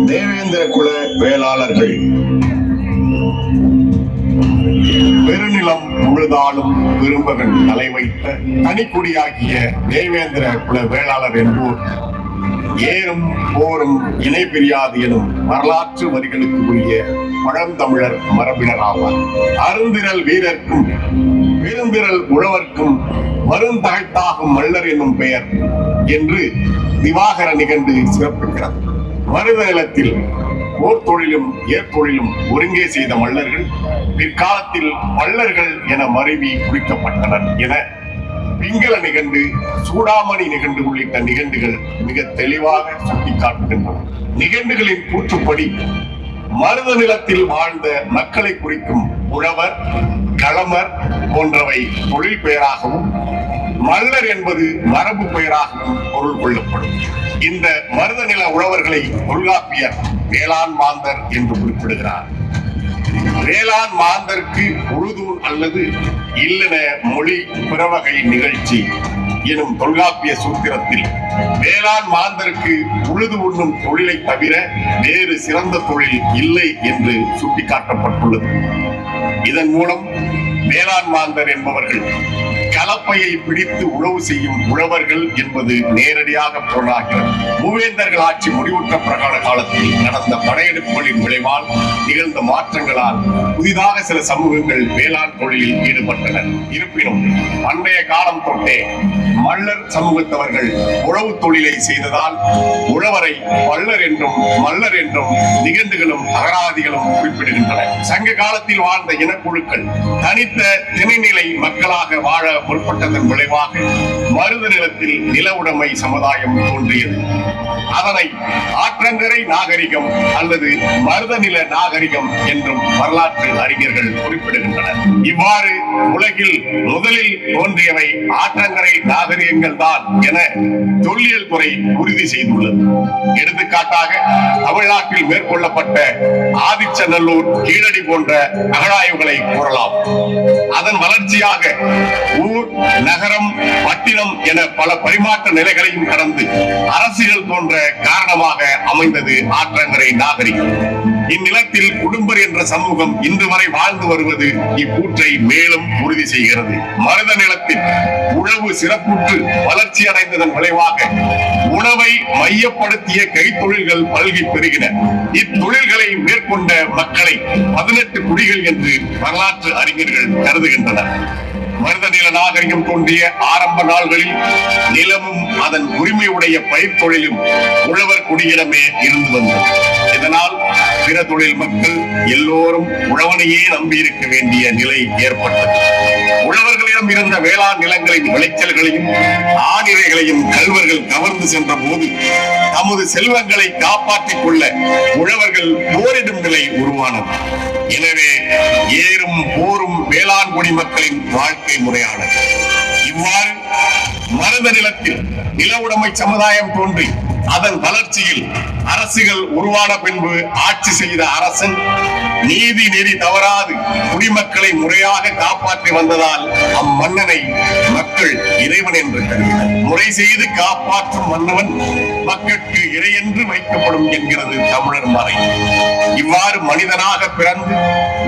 தேவேந்திர குல வேளாளர்கள் பெருநிலம் முழுதாலும் பெரும்பகன் தலை வைத்த தனிக்குடியாகிய தேவேந்திர குல வேளாளர் என்போர் ஏறும் போரும் இணை பிரியாது எனும் வரலாற்று வரிகளுக்கு உரிய பழந்தமிழர் மரபினர் ஆவார். அருந்திரல் வீரர்க்கும் பெருந்திரல் உழவர்க்கும் வருந்தகைத்தாகும் மல்லர் என்னும் பெயர் என்று திவாகர நிகண்டு சிறப்பிக்கிறது. மருத நிலத்தில் போர் தொழிலும் ஏற்தொழிலும் ஒருங்கே செய்த மல்லர்கள் பிற்காலத்தில் மல்லர்கள் என மருவி குறிக்கப்பட்டனர் என பிங்கள நிகண்டு, சூடாமணி நிகண்டு உள்ளிட்ட நிகண்டுகள் மிக தெளிவாக சுட்டிக்காட்டுகின்றன. நிகண்டுகளின் கூற்றுப்படி மருத நிலத்தில் வாழ்ந்த மக்களை குறிக்கும் உழவர், களமர் போன்றவை தொழில் பெயராகவும், மல்லர் என்பது மரபு பெயராகவும் பொருள் கொள்ளப்படும். இந்த மருத நில உழவர்களை தொல்காப்பியர் வேளாண் மாந்தர் என்று குறிப்பிடுகிறார். வேளாண் மாந்தருக்கு உழுதூன் அல்லது இல்லென மொழி பிறவகை நிகழ்ச்சி எனும் தொல்காப்பிய சூத்திரத்தில் வேளாண் மாந்தருக்கு உழுது உண்ணும் தொழிலை தவிர வேறு சிறந்த தொழில் இல்லை என்று சுட்டிக்காட்டப்பட்டுள்ளது. இதன் மூலம் வேளாண் மாந்தர் என்பவர்கள் கலப்பையை பிடித்து உழவு செய்யும் உழவர்கள் என்பது நேரடியாக பொருளாகிறது. மூவேந்தர்கள் ஆட்சி முடிவுற்ற பிரகார காலத்தில் நடந்த படையெடுப்புகளின் விளைவால் நிகழ்ந்த மாற்றங்களால் புதிதாக சில சமூகங்கள் வேளாண் தொழிலில் ஈடுபட்டனர். இருப்பினும் பண்டைய காலம் தொட்டே மல்லர் சமூகத்தவர்கள் உழவு தொழிலை செய்ததால் உழவரை பல்லர் என்றும் மல்லர் என்றும் நிகண்டுகளும் அகராதிகளும் குறிப்பிடுகின்றன. சங்க காலத்தில் வாழ்ந்த இனக்குழுக்கள் தனித்த திணைநிலை மக்களாக வாழ முற்பட்டதன் விளைவாக மருத நிலத்தில் நில உடைமை சமுதாயம் தோன்றியது. அதனை ஆற்றங்கரை நாகரிகம் அல்லது மருத நில நாகரிகம் என்றும் வரலாற்று அறிஞர்கள் குறிப்பிடுகின்றனர். இவ்வாறு உலகில் முதலில் தோன்றியவை ஆற்றங்கரை நாகரிகங்கள் தான் என தொல்லியல் துறை உறுதி செய்துள்ளது. எடுத்துக்காட்டாக தமிழ்நாட்டில் மேற்கொள்ளப்பட்ட ஆதிச்சநல்லூர், கீழடி போன்ற அகழாய்வுகளை கூறலாம். அதன் வளர்ச்சியாக ஊர், நகரம், பட்டினம் என பல பரிமாற்ற நிலைகளையும் கடந்து அரசியல் தோன்ற காரணமாக அமைந்தது ஆற்றங்கரை நாகரிகம். இந்நிலத்தில் குடும்பர் என்ற சமூகம் இன்று வரை வாழ்ந்து வருவது இக்கூற்றை மேலும் உறுதி செய்கிறது. மருத நிலத்தில் உழவு சிறப்புற்று வளர்ச்சி அடைந்ததன் விளைவாக உணவை மையப்படுத்திய கைத்தொழில்கள் பல்கி பெருகின. இத்தொழில்களை மேற்கொண்ட மக்களை 18 குடிகள் என்று வரலாற்று அறிஞர்கள் கருதுகின்றனர். மருத நில நாகரிகம் தோன்றிய ஆரம்ப நாள்களில் நிலமும் அதன் உரிமையுடைய பயிர் தொழிலும் உழவர் குடியிடமே இருந்து வந்தது. இதனால் பிற தொழில் மக்கள் எல்லோரும் உழவனையே நம்பியிருக்க வேண்டிய நிலை ஏற்பட்டது. உழவர்களிடம் இருந்த வேளாண் நிலங்களின் விளைச்சல்களையும் ஆணிரைகளையும் கல்வர்கள் கவர்ந்து சென்ற போது தமது செல்வங்களை காப்பாற்றிக் கொள்ள உழவர்கள் போரிடும் நிலை உருவானது. எனவே ஏறும் போரும் வேளாண் குடிமக்களின் வாழ்க்கை முறையானது. இவ்வாறு மருத நிலத்தில் நில உடைமை சமுதாயம் தோன்றி அதன் வளர்ச்சியில் அரசுகள் உருவான பின்பு ஆட்சி செய்த அரசன் நீதி நெறி தவறாது குடிமக்களை முறையாக காப்பாற்றி வந்ததால் அம்மன்னனை மக்கள் இறைவன் என்று கருதினர். முறை செய்து காப்பாற்றும் மன்னவன் மக்களுக்கு இறை என்று வைக்கப்படும் என்கிறது தமிழர் மறை. இவ்வாறு மனிதனாக பிறந்து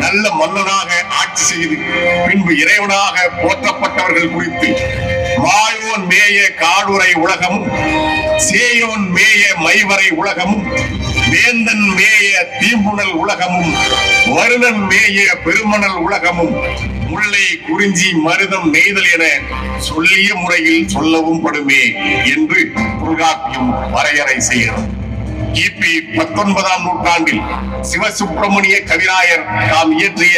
நல்ல மன்னனாக ஆட்சி செய்து பின்பு இறைவனாக போற்றப்பட்டவர்கள் குறித்து மாயோன் மேய காடுரை உலகமும், சேயோன் மேய மைவரை உலகமும், வேந்தன் மேய தீம்புணல் உலகமும், வருணன் மேய பெருமணல் உலகமும், முல்லை குறிஞ்சி மருதம் நெய்தல் என சொல்லிய முறையில் சொல்லவும் படுமே என்று தொல்காப்பியம் வரையறை செய்கிறது. கிபி 19ஆம் நூற்றாண்டில் சிவசுப்பிரமணிய கவிராயர் தாம் இயற்றிய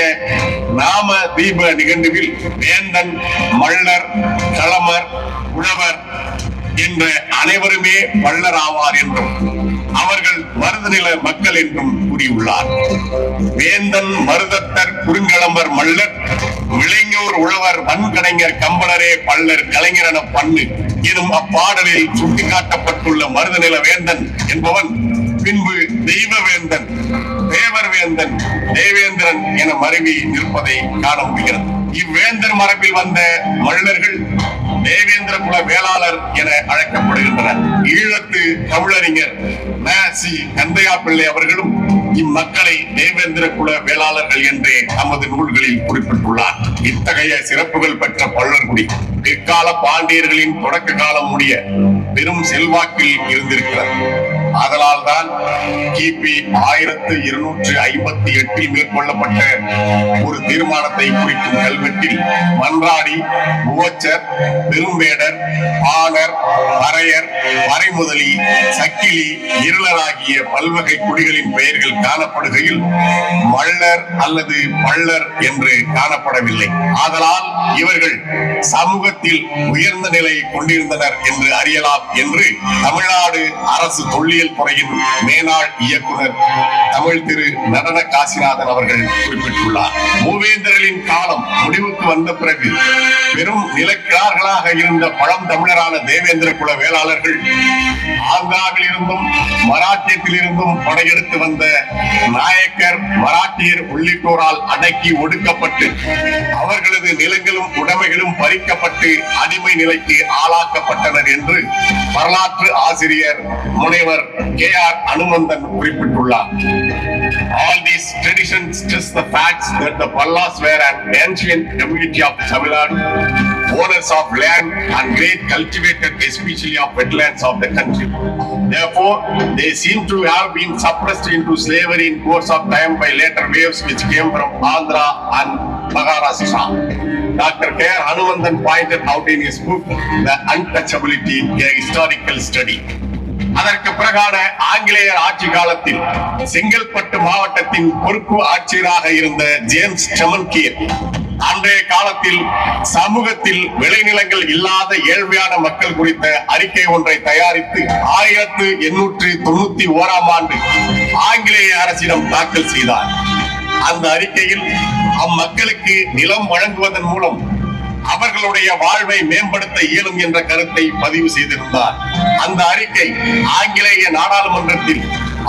நாம தீப நிகண்டுவில் வேந்தன், மல்லர், களமர், உழவர் என்ற அனைவருமே வள்ளர் ஆவார் என்றும் அவர்கள் மருத நில மக்கள் என்றும் கூறியுள்ளார். வேந்தன், மருதத்தர், குறுங்களம்பர், மல்லர், விளைஞர், உழவர், வன்கலைஞர், கம்பனரே பல்லர், கலைஞரென பண்ணு எனும் அப்பாடலில் சுட்டிக்காட்டப்பட்டுள்ள மருத நில வேந்தன் என்பவன் பின்பு தெய்வ வேந்தன், தேவர் மூவேந்தன் தேவேந்திரன் என மருவி நிற்பதை காண முடிகிறது. இவ்வேந்தர் மரபில் வந்த மல்லர்கள் தேவேந்திர குல வேளாளர் என அழைக்கப்படுகின்றனர். ஈழத்து தமிழறிஞர் ந.சி. கந்தையா பிள்ளை அவர்களும் இம்மக்களை தேவேந்திர குல வேளாளர்கள் என்றே தமது நூல்களில் குறிப்பிட்டுள்ளார். இத்தகைய சிறப்புகள் பெற்ற பல்லர்குடி பிற்கால பாண்டியர்களின் தொடக்க காலம் முடிய பெரும் செல்வாக்கில் இருந்திருக்கிறது. அதனால் தான் கிபி 1258 மேற்கொள்ளப்பட்ட ஒரு தீர்மானத்தை குறிக்கும் கல்வெட்டில் மன்றாடி, முவச்சர், பெரும்பேடர், பாணர், பறையர், மறைமுதலி, சக்கிலி, இருளர் ஆகிய பல்வகை குடிகளின் பெயர்கள் காணப்படுகையில் மல்லர் அல்லது பல்லர் என்று காணப்படவில்லை. ஆதலால் இவர்கள் சமூகத்தில் உயர்ந்த நிலை கொண்டிருந்தனர் என்று அறியலாம் என்று தமிழ்நாடு அரசு தொல்லியல் துறையின் மேனாள் இயக்குனர் தமிழ் திரு நடன காசிநாதன் அவர்கள் குறிப்பிட்டுள்ளார். மூவேந்தர்களின் காலம் முடிவுக்கு வந்த பிறகு பெரும் நிலக்கிழார்களாக இருந்த பழம் தமிழரான தேவேந்திர குல வேளாளர்கள் ஆந்திராவில் இருந்தும் மராட்டியத்தில் இருந்தும் படையெடுத்து வந்த நாயக்கர், மராட்டியர் உள்ளிட்டோரால் அடக்கி ஒடுக்கப்பட்டு அவர்களது நிலங்களும் உடைமைகளும் பறிக்கப்பட்டு அடிமை நிலைக்கு ஆளாக்கப்பட்டனர் என்று வரலாற்று ஆசிரியர் முனைவர் K.R. அனுமந்தன் குறிப்பிட்டுள்ளார். All these traditions stress the facts that the Pallas were an ancient community of Tamil Nadu, owners of land and great cultivated, especially of wetlands of the country. Therefore, they seem to have been suppressed into slavery in course of time by later waves which came from Andhra and Maharashtra. Dr. K.R. Hanumandan pointed out in his book, The Untouchability, a Historical Study. அதற்கு பிறகான ஆங்கிலேயர் ஆட்சி காலத்தில் செங்கல்பட்டு மாவட்டத்தின் பொறுப்பு ஆட்சியராக இருந்த James டெமன்கீர் அன்றைய காலத்தில் சமூகத்தில் விளைநிலங்கள் இல்லாத ஏழ்மையான மக்கள் குறித்த அறிக்கை ஒன்றை தயாரித்து 1891 ஆண்டு ஆங்கிலேய அரசிடம் தாக்கல் செய்தார். அந்த அறிக்கையில் அம்மக்களுக்கு நிலம் வழங்குவதன் மூலம் அவர்களுடைய வாழ்வை மேம்படுத்த இயலும் என்ற கருத்தை பதிவு செய்திருந்தார். அந்த அறிக்கை ஆங்கிலேய நாடாளுமன்றத்தில்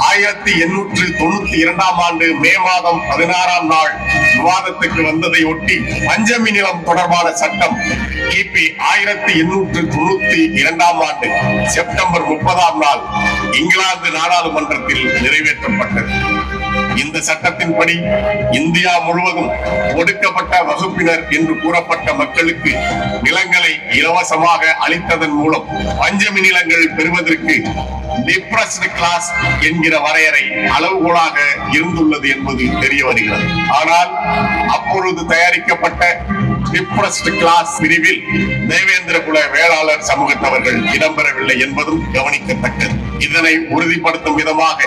1892 ஆண்டு மே மாதம் 16ஆம் நாள் விவாதத்துக்கு வந்ததை ஒட்டி பஞ்சமி நிலம் தொடர்பான சட்டம் கிபி 1892 ஆண்டு செப்டம்பர் 30ஆம் நாள் இங்கிலாந்து நாடாளுமன்றத்தில் நிறைவேற்றப்பட்டது. இந்த சட்டத்தின்படி இந்தியா முழுவதும் ஒடுக்கப்பட்ட வகுப்பினர் என்று கூறப்பட்ட மக்களுக்கு நிலங்களை இலவசமாக அளித்ததன் மூலம் பஞ்சமி நிலங்கள் பெறுவதற்கு டிப்ரஸ்ட் கிளாஸ் என்கிற வரையறை அளவுகோலாக இருந்துள்ளது என்பது தெரிய வருகிறது. ஆனால் அப்பொழுது தயாரிக்கப்பட்ட டிப்ரஸ்ட் கிளாஸ் பிரிவில் தேவேந்திர குல வேளாளர் சமூகத்தவர்கள் இடம்பெறவில்லை என்பதும் கவனிக்கத்தக்கது. இதனை உறுதிப்படுத்தும் விதமாக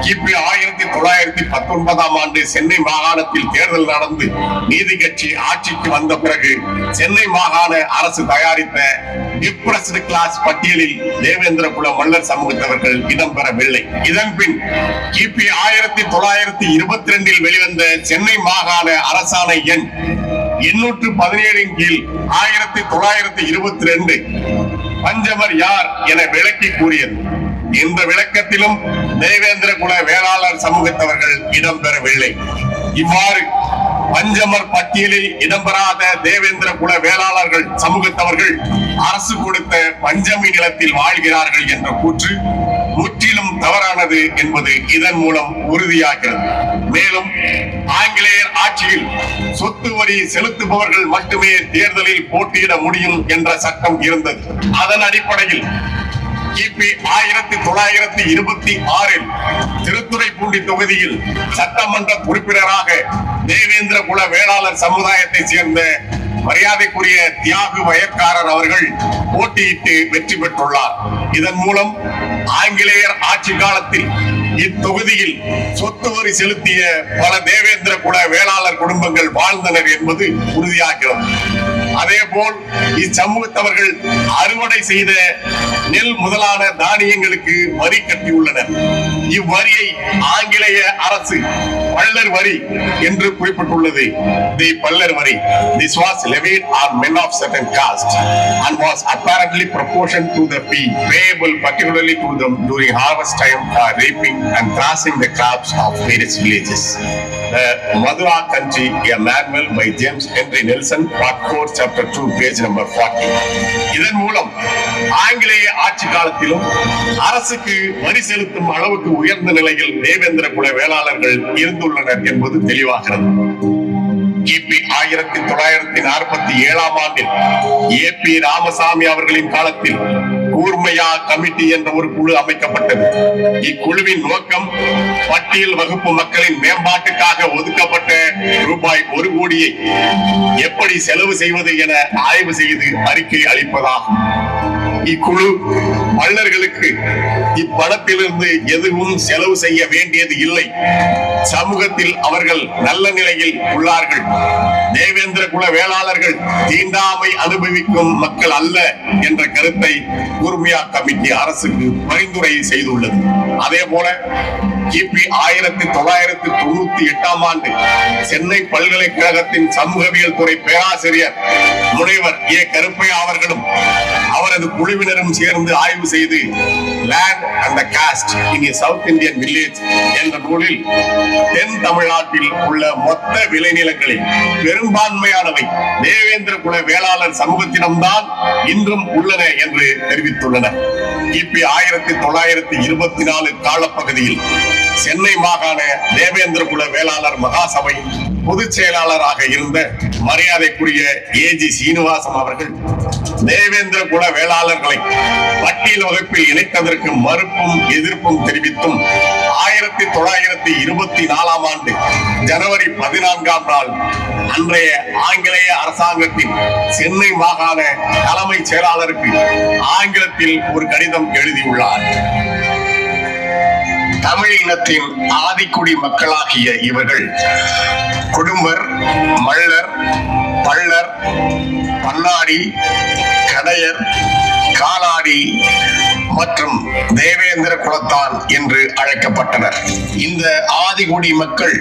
கிபி 1919 ஆண்டு சென்னை மாகாணத்தில் தேர்தல் நடந்து நீதி கட்சி ஆட்சிக்கு வந்த பிறகு சென்னை மாகாண அரசு தயாரித்த டிப்ரஸ்ட் கிளாஸ் பட்டியலில் தேவேந்திர குல மல்லர் சமூகத்தவர்கள் இடம்பெறவில்லை. இதன் பின் கிபி 1922 வெளிவந்த சென்னை மாகாண அரசாணை எண் 817 கீழ் 1922 பஞ்சமர் யார் என விளக்கி கூறியது. இந்த விளக்கத்திலும் தேவேந்திர குல வேளாளர் சமூகத்தவர்கள் இடம்பெறவில்லை. இவ்வாறு பஞ்சமர் பட்டியலில் இடம்பெறாத தேவேந்திர குல வேளாளர்கள் சமூகத்தவர்கள் அரசு கொடுத்த பஞ்சமி நிலத்தில் வாழ்கிறார்கள் என்ற கூற்று முற்றிலும் தவறானது என்பது இதன் மூலம் உறுதியாகிறது. மேலும் ஆங்கிலேயர் ஆட்சியில் சொத்து வரி செலுத்துபவர்கள் மட்டுமே தேர்தலில் போட்டியிட முடியும் என்ற சட்டம் இருந்தது. அதன் அடிப்படையில் கிபி 1926 திருத்துறைப்பூண்டி தொகுதியில் சட்டமன்ற உறுப்பினராக தேவேந்திர குல வேளாளர் சமுதாயத்தை சேர்ந்த மரியாதைக்குரிய தியாகு வயற்காரர் அவர்கள் போட்டியிட்டு வெற்றி பெற்றுள்ளார். இதன் மூலம் ஆங்கிலேயர் ஆட்சி காலத்தில் இத்தொகுதியில் சொத்து வரி செலுத்திய பல தேவேந்திர குல வேளாளர் குடும்பங்கள் வாழ்ந்தனர் என்பது உறுதியாகிறது. அதே போல் இச்சமூகத்தவர்கள் அறுவடை செய்த நெல் முதலான தானியங்களுக்கு வரி கட்டியுள்ளனர். இவ்வரியை ஆங்கிலேய அரசு பள்ளர் வரி என்று குறிப்பிட்டுள்ளது. தி பள்ளர் வரி. This was levied on men of certain caste and was apparently proportioned to the fee payable particularly to them during harvest time for reaping and thrashing the crops of various villages. The Madura Country, a manual by James Henry Nelson, Part 4, Chapter 2, page number 40. இதன் மூலம் ஆங்கிலேய ஆட்சி காலத்திலும் அரசுக்கு வரி செலுத்தும் அளவுக்கு உயர்ந்த நிலையில் தேவேந்திர குல வேளாளர்கள் இருந்துள்ளனர் என்பது தெளிவாகிறது. கிபி 1947 ஆண்டில் ஏ.பி. ராமசாமி அவர்களின் காலத்தில் கூர்மையா கமிட்டி என்ற ஒரு குழு அமைக்கப்பட்டது. இக்குழுவின் நோக்கம் பட்டியல் வகுப்பு மக்களின் மேம்பாட்டுக்காக ஒதுக்கப்பட்ட ரூபாய் 1 கோடியை எப்படி செலவு செய்வது என ஆய்வு செய்து அறிக்கை அளிப்பதாகும். இக்குழு பள்ளர்களுக்கு இப்பணத்திலிருந்து எதுவும் செலவு செய்ய வேண்டியது இல்லை, சமூகத்தில் அவர்கள் நல்ல நிலையில் உள்ளார்கள், தேவேந்திர குல வேளாளர்கள் தீண்டாமை அனுபவிக்கும் மக்கள் அல்ல என்ற கருத்தை கூர்மையா கமிட்டி அரசுக்கு பரிந்துரை செய்துள்ளது. அதே போல கிபி 1998 ஆண்டு சென்னை பல்கலைக்கழகத்தின் சமூகவியல் துறை பேராசிரியர் முனைவர் ஏ. கருப்பையா அவர்களும் அவரது குழுவினரும் சேர்ந்து ஆய்வு செய்து land and the cost in a south Indian village என்ற நூலில் தென் தமிழ்நாட்டில் உள்ள மொத்த விளைநிலங்களில் பெரும்பான்மையானவை தேவேந்திர குல வேளாளர் சமூகத்திடம்தான் இன்றும் உள்ளன என்று தெரிவித்துள்ளனர். கிபி 1924 காலப்பகுதியில் சென்னை மாகாண தேவேந்திர குல வேளாளர் மகாசபை பொதுச் செயலாளராக இருந்த மரியாதைக்குரிய ஏ.ஜி. சீனிவாசன் அவர்கள் தேவேந்திர குல வேளாளர்களை பட்டியல் வகுப்பில் இணைத்ததற்கு மறுப்பும் எதிர்ப்பும் தெரிவித்தும் 1924 ஆண்டு ஜனவரி 14ஆம் நாள் அன்றைய ஆங்கிலேய அரசாங்கத்தின் சென்னை மாகாண தலைமைச் செயலாளருக்கு ஆங்கிலத்தில் ஒரு கடிதம் எழுதியுள்ளார். தமிழ் இனத்தின் ஆதிக்குடி மக்களாகிய இவர்கள் குடும்பர், மள்ளர், பள்ளர், பன்னாடி, கடையர், காலாடி மற்றும் தேவேந்திர குலத்தான் என்று அழைக்கப்பட்டனர். இந்த ஆதிகுடி மக்கள்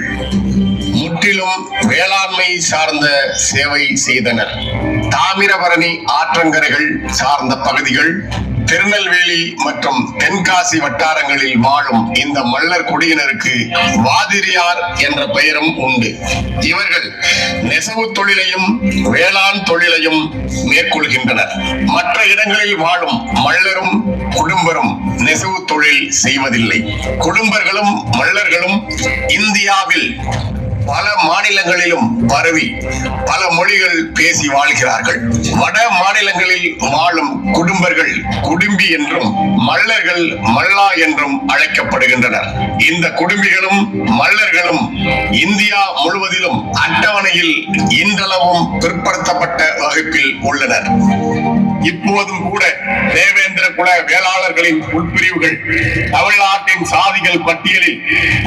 முற்றிலும் வேளாண்மை சார்ந்த சேவை செய்தனர். தாமிரபரணி ஆற்றங்கரைகள் சார்ந்த பகுதிகள், திருநெல்வேலி மற்றும் தென்காசி வட்டாரங்களில் வாழும் இந்த மள்ளர் குடியினருக்கு வாதிரியார் என்ற பெயரும் உண்டு. இவர்கள் நெசவு தொழிலையும் வேளாண் தொழிலையும் மேற்கொள்கின்றனர். மற்ற இடங்களில் வாழும் மள்ளரும் குடும்பரும் நெசவு தொழில் செய்வதில்லை. குடும்பர்களும் மள்ளர்களும் இந்தியாவில் பல மாநிலங்களிலும் பரவி பல மொழிகள் பேசி வாழ்கிறார்கள். வட மாநிலங்களில் வாழும் குடும்பர்கள் குடும்பி என்றும் மள்ளர்கள் மல்லா என்றும் அழைக்கப்படுகின்றனர். இந்த குடும்பிகளும் மள்ளர்களும் இந்தியா முழுவதிலும் அட்டவணையில் இன்றளவும் பிற்படுத்தப்பட்ட வகுப்பில் உள்ளனர். இப்போதும் கூட தேவேந்திர குல வேளாளர்களின் உட்பிரிவுகள் தமிழ்நாட்டின் சாதிகள் பட்டியலில்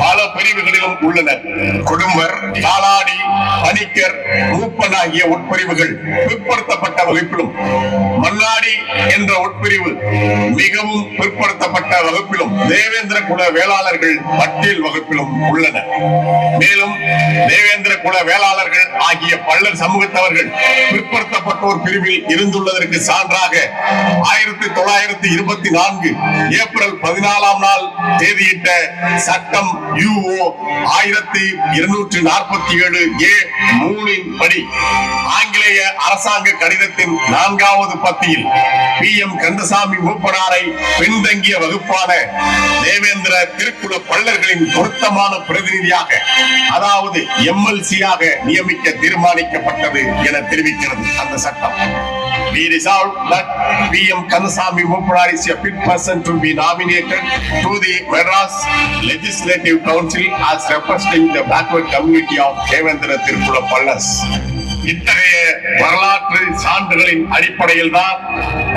பல பிரிவுகளிலும் உள்ளனர். குடும்பர், காலாடி, பணிக்கர், மூப்பன் ஆகிய உட்பிரிவுகள் பிற்படுத்தப்பட்ட வகுப்பிலும், மன்னாடி என்ற உட்பிரிவு மிகவும் பிற்படுத்தப்பட்ட வகுப்பிலும் தேவேந்திர குல வேளாளர்கள் பட்டியல் வகுப்பிலும் உள்ளனர். மேலும் தேவேந்திர குல வேளாளர்கள் ஆகிய பள்ளர் சமூகத்தவர்கள் பிற்படுத்தப்பட்டோர் பிரிவில் இருந்துள்ளதற்கு சான்றாக 1924 ஏப்ரல் 14ஆம் நாள் தேதியிட்ட சட்டம் UO 1247A3 படி ஆங்கிலேய அரசாங்க கடிதத்தின் 4வது பத்தியில் PM கந்தசாமி மூப்பனாரை பின்தங்கிய வகுப்பான தேவேந்திர திருக்குல பள்ளர்களின் பொருத்தமான பிரதிநிதியாக, அதாவது MLC ஆக நியமிக்க தீர்மானிக்கப்பட்டது என தெரிவிக்கிறது அந்த சட்டம். We resolved that PM Kandasamy Muppanar is a fit person to be nominated to the Madras Legislative Council as representing the backward community of Devendra Tirukula Pallas. இத்தகைய வரலாற்று சான்றுகளின் அடிப்படையில் தான்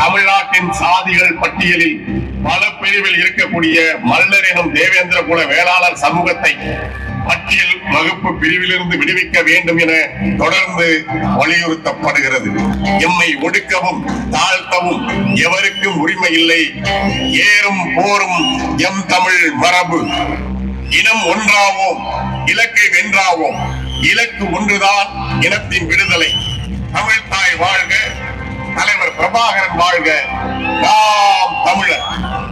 தமிழ்நாட்டின் சாதிகள் பட்டியலில் பல பிரிவில் இருக்கக்கூடிய மல்லர் எனும் தேவேந்திர குல வேளாளர் சமூகத்தை பட்டியல் வகுப்பு பிரிவிலிருந்து விடுவிக்க வேண்டும் என தொடர்ந்து வலியுறுத்தப்படுகிறது. எம்மை ஒடுக்கவும் தாழ்த்தவும் எவருக்கும் உரிமை இல்லை. ஏறும் போரும் எம் தமிழ் மரபு. இனம் ஒன்றாவோம், இலக்கை வென்றாவோம். இலக்கு ஒன்றுதான், இனத்தின் விடுதலை. தமிழ் தாய் வாழ்க, தலைவர் பிரபாகரன் வாழ்க. நாம் தமிழர்.